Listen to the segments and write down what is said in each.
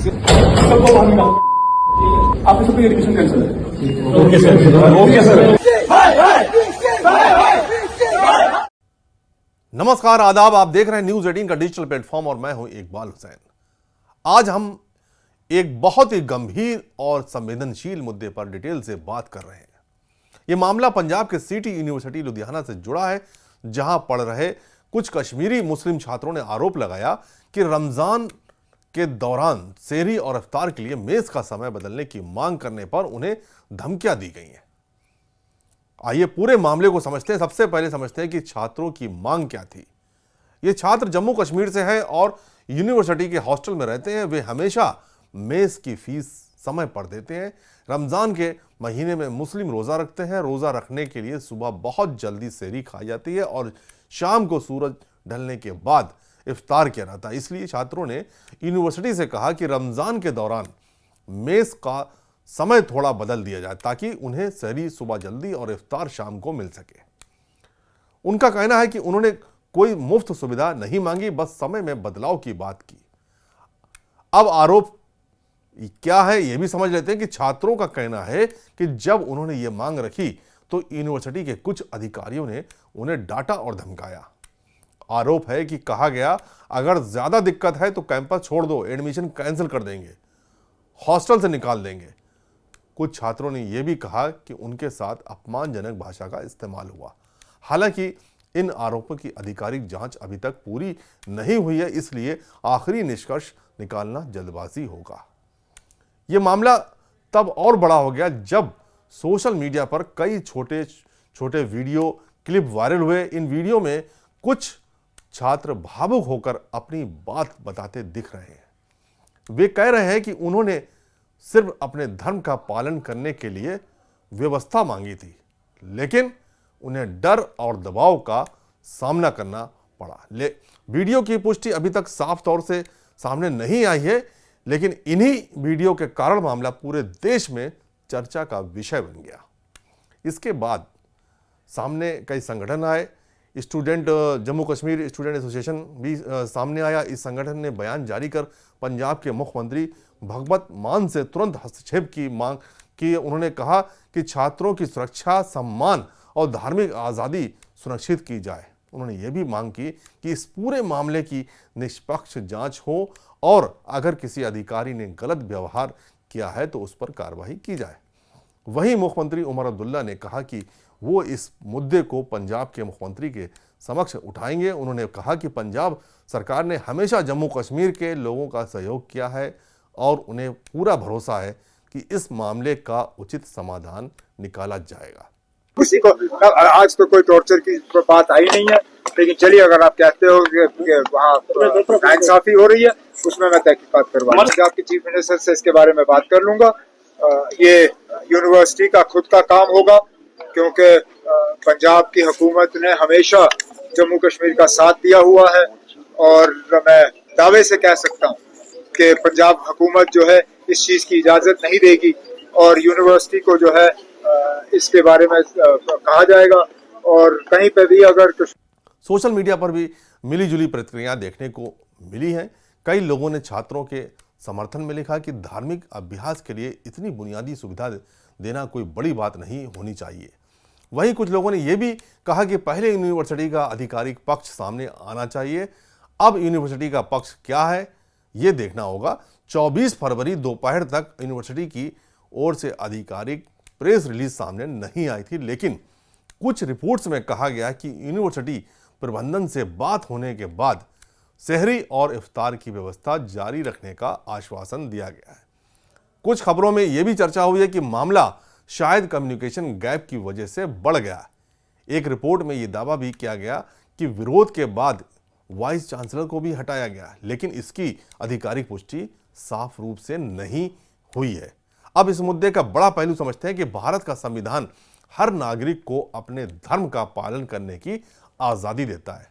सबको बाहर निकालो। आपके सबकी एजुकेशन कैंसिल है। Okay sir, okay sir. नमस्कार, आदाब। आप देख रहे हैं न्यूज 18 का डिजिटल प्लेटफॉर्म और मैं हूं इकबाल हुसैन। आज हम एक बहुत ही गंभीर और संवेदनशील मुद्दे पर डिटेल से बात कर रहे हैं। यह मामला पंजाब के सिटी यूनिवर्सिटी लुधियाना से जुड़ा है, जहां पढ़ रहे कुछ कश्मीरी मुस्लिम छात्रों ने आरोप लगाया कि रमजान के दौरान सेहरी और इफ्तार के लिए मेज का समय बदलने की मांग करने पर उन्हें धमकियां दी गई हैं। आइए पूरे मामले को समझते हैं। सबसे पहले समझते हैं कि छात्रों की मांग क्या थी। ये छात्र जम्मू कश्मीर से हैं और यूनिवर्सिटी के हॉस्टल में रहते हैं। वे हमेशा मेस की फीस समय पर देते हैं। रमजान के महीने में मुस्लिम रोजा रखते हैं। रोजा रखने के लिए सुबह बहुत जल्दी सेहरी खाई जाती है और शाम को सूरज ढलने के बाद इफ्तार किया जाता है। इसलिए छात्रों ने यूनिवर्सिटी से कहा कि रमजान के दौरान मेस का समय थोड़ा बदल दिया जाए ताकि उन्हें सेहरी सुबह जल्दी और इफ्तार शाम को मिल सके। उनका कहना है कि उन्होंने कोई मुफ्त सुविधा नहीं मांगी, बस समय में बदलाव की बात की। अब आरोप क्या है यह भी समझ लेते हैं कि छात्रों का कहना है कि जब उन्होंने ये मांग रखी तो यूनिवर्सिटी के कुछ अधिकारियों ने उन्हें डांटा और धमकाया। आरोप है कि कहा गया, अगर ज्यादा दिक्कत है तो कैंपस छोड़ दो, एडमिशन कैंसिल कर देंगे, हॉस्टल से निकाल देंगे। कुछ छात्रों ने यह भी कहा कि उनके साथ अपमानजनक भाषा का इस्तेमाल हुआ। हालांकि इन आरोपों की आधिकारिक जांच अभी तक पूरी नहीं हुई है, इसलिए आखिरी निष्कर्ष निकालना जल्दबाजी होगा। यह मामला तब और बड़ा हो गया जब सोशल मीडिया पर कई छोटे छोटे वीडियो क्लिप वायरल हुए। इन वीडियो में कुछ छात्र भावुक होकर अपनी बात बताते दिख रहे हैं। वे कह रहे हैं कि उन्होंने सिर्फ अपने धर्म का पालन करने के लिए व्यवस्था मांगी थी, लेकिन उन्हें डर और दबाव का सामना करना पड़ा। वीडियो की पुष्टि अभी तक साफ तौर से सामने नहीं आई है, लेकिन इन्हीं वीडियो के कारण मामला पूरे देश में चर्चा का विषय बन गया। इसके बाद सामने कई संगठन आए। Student Jammu Kashmir student association भी सामने आया। इस संगठन ने बयान जारी कर पंजाब के मुख्यमंत्री भगवंत मान से तुरंत हस्तक्षेप की मांग की। उन्होंने कहा कि छात्रों की सुरक्षा, सम्मान और धार्मिक आज़ादी सुनिश्चित की जाए। उन्होंने ये भी मांग की कि इस पूरे मामले की निष्पक्ष जांच हो और अगर किसी अधिकारी ने गलत व्यवहार किया है तो उस पर कार्रवाई की जाए। वहीं मुख्यमंत्री उमर अब्दुल्ला ने कहा कि वो इस मुद्दे को पंजाब के मुख्यमंत्री के समक्ष उठाएंगे। उन्होंने कहा कि पंजाब सरकार ने हमेशा जम्मू कश्मीर के लोगों का सहयोग किया है और उन्हें पूरा भरोसा है कि इस मामले का उचित समाधान निकाला जाएगा। किसी को आज तो कोई टॉर्चर की बात आई नहीं है, लेकिन चलिए अगर आप कहते हो कि वहाँ नाइंसाफी हो रही है, उसमें मैं तहकीकात करवाऊंगा। पंजाब के चीफ मिनिस्टर से इसके बारे में बात कर लूंगा। ये यूनिवर्सिटी का खुद का काम होगा, क्योंकि पंजाब की हुकूमत ने हमेशा जम्मू कश्मीर का साथ दिया हुआ है और मैं दावे से कह सकता हूँ कि पंजाब हुकूमत जो है इस चीज की इजाजत नहीं देगी और यूनिवर्सिटी को जो है इसके बारे में कहा जाएगा। और कहीं पे भी अगर सोशल मीडिया पर भी मिलीजुली प्रतिक्रिया देखने को मिली है। कई लोगों ने छात्रों के समर्थन में लिखा कि धार्मिक अभ्यास के लिए इतनी बुनियादी सुविधा देना कोई बड़ी बात नहीं होनी चाहिए। वहीं कुछ लोगों ने यह भी कहा कि पहले यूनिवर्सिटी का आधिकारिक पक्ष सामने आना चाहिए। अब यूनिवर्सिटी का पक्ष क्या है ये देखना होगा। 24 फरवरी दोपहर तक यूनिवर्सिटी की ओर से आधिकारिक प्रेस रिलीज सामने नहीं आई थी, लेकिन कुछ रिपोर्ट्स में कहा गया कि यूनिवर्सिटी प्रबंधन से बात होने के बाद सेहरी और इफ्तार की व्यवस्था जारी रखने का आश्वासन दिया गया है। कुछ खबरों में यह भी चर्चा हुई है कि मामला शायद कम्युनिकेशन गैप की वजह से बढ़ गया। एक रिपोर्ट में यह दावा भी किया गया कि विरोध के बाद वाइस चांसलर को भी हटाया गया, लेकिन इसकी आधिकारिक पुष्टि साफ रूप से नहीं हुई है। अब इस मुद्दे का बड़ा पहलू समझते हैं कि भारत का संविधान हर नागरिक को अपने धर्म का पालन करने की आजादी देता है।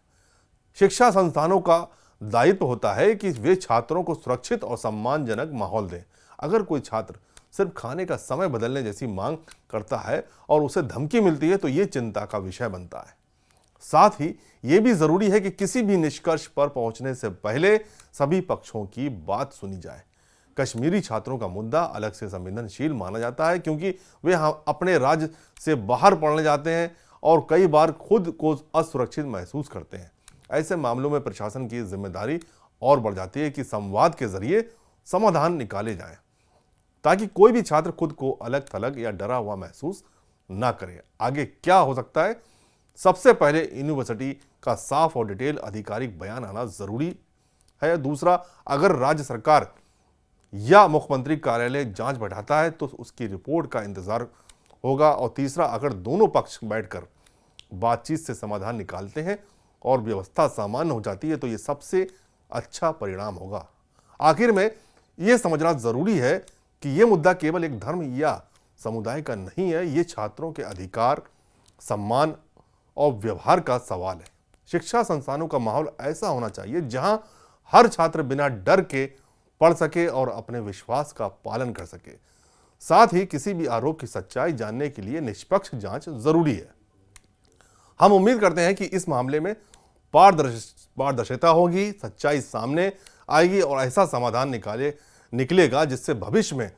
शिक्षा संस्थानों का दायित्व होता है कि वे छात्रों को सुरक्षित और सम्मानजनक माहौल दें। अगर कोई छात्र सिर्फ खाने का समय बदलने जैसी मांग करता है और उसे धमकी मिलती है तो यह चिंता का विषय बनता है। साथ ही यह भी जरूरी है कि किसी भी निष्कर्ष पर पहुंचने से पहले सभी पक्षों की बात सुनी जाए। कश्मीरी छात्रों का मुद्दा अलग से संवेदनशील माना जाता है, क्योंकि वे अपने राज्य से बाहर पढ़ने जाते हैं और कई बार खुद को असुरक्षित महसूस करते हैं। ऐसे मामलों में प्रशासन की जिम्मेदारी और बढ़ जाती है कि संवाद के जरिए समाधान निकाले जाएं, ताकि कोई भी छात्र खुद को अलग थलग या डरा हुआ महसूस ना करे। आगे क्या हो सकता है? सबसे पहले यूनिवर्सिटी का साफ और डिटेल आधिकारिक बयान आना जरूरी है। दूसरा, अगर राज्य सरकार या मुख्यमंत्री कार्यालय जांच बढ़ाता है तो उसकी रिपोर्ट का इंतजार होगा। और तीसरा, अगर दोनों पक्ष बैठकर बातचीत से समाधान निकालते हैं और व्यवस्था सामान्य हो जाती है तो ये सबसे अच्छा परिणाम होगा। आखिर में यह समझना जरूरी है कि यह मुद्दा केवल एक धर्म या समुदाय का नहीं है, ये छात्रों के अधिकार, सम्मान और व्यवहार का सवाल है। शिक्षा संस्थानों का माहौल ऐसा होना चाहिए जहां हर छात्र बिना डर के पढ़ सके और अपने विश्वास का पालन कर सके। साथ ही किसी भी आरोप की सच्चाई जानने के लिए निष्पक्ष जांच जरूरी है। हम उम्मीद करते हैं कि इस मामले में पारदर्शिता होगी, सच्चाई सामने आएगी और ऐसा समाधान निकलेगा जिससे भविष्य में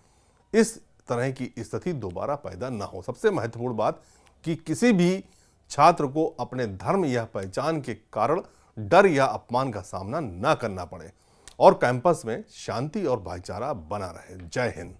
इस तरह की स्थिति दोबारा पैदा ना हो। सबसे महत्वपूर्ण बात कि किसी भी छात्र को अपने धर्म या पहचान के कारण डर या अपमान का सामना ना करना पड़े और कैंपस में शांति और भाईचारा बना रहे। जय हिंद।